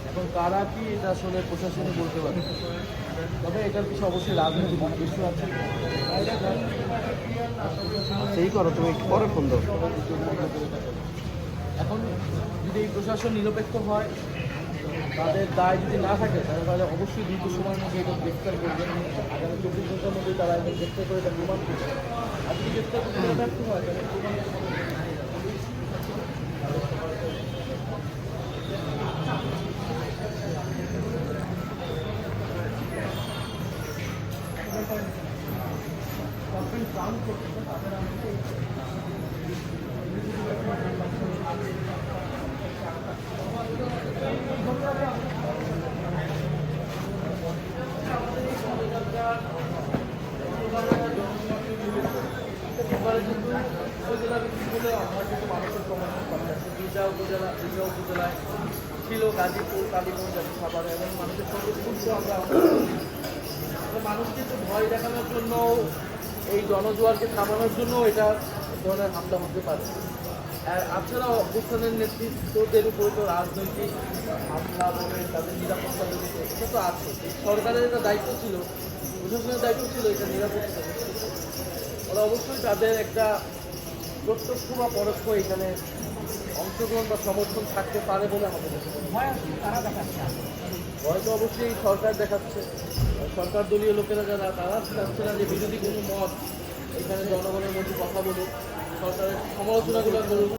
এখন কারা কি এটা আসলে প্রশাসনে বলতে পারে, তবে এটার কিছু অবশ্যই রাজনৈতিক উদ্দেশ্য আছে। সেই করো, তুমি একটু পরে ফোন দাও। এখন যদি এই প্রশাসন নিরপেক্ষ হয়, তাদের দায় যদি না থাকে তাহলে অবশ্যই দ্রুত সময়ের মধ্যে এটা গ্রেফতার করবেন। আগামী 24 ঘন্টার মধ্যে তারা এটা গ্রেফতার করে এটা প্রমাণ করবে। আর যদি গ্রেফতার করতে ব্যর্থ হয় তাহলে প্রমাণ উপজেলায় ছিল গাজীপুর, কালীগঞ্জ, খাবার এবং মানুষের সঙ্গে আমরা মানুষকে একটু ভয় দেখানোর জন্য, এই জনজোয়ারকে থামানোর জন্য এটা ধরনের হামলা হতে পারে। আর আপনারা অবস্থানের নেতৃত্বদের উপরে তো রাজনৈতিক হামলা বলে তাদের নিরাপত্তা দেবে, এটা তো আছে। সরকারের এটা দায়িত্ব ছিল, প্রশাসনের দায়িত্ব ছিল এটা নিরাপত্তা। ওরা অবশ্যই তাদের একটা প্রত্যক্ষ বা পরোক্ষ এখানে অংশগ্রহণ বা সমর্থন থাকতে পারে বলে আমাদের ভয় তো অবশ্যই সরকার দেখাচ্ছে। সরকার দলীয় লোকেরা যারা, তারা চাচ্ছে না যে বিরোধী কোনো মত এখানে জনগণের মধ্যে কথা বলুক, সরকারের সমালোচনাগুলো করুক।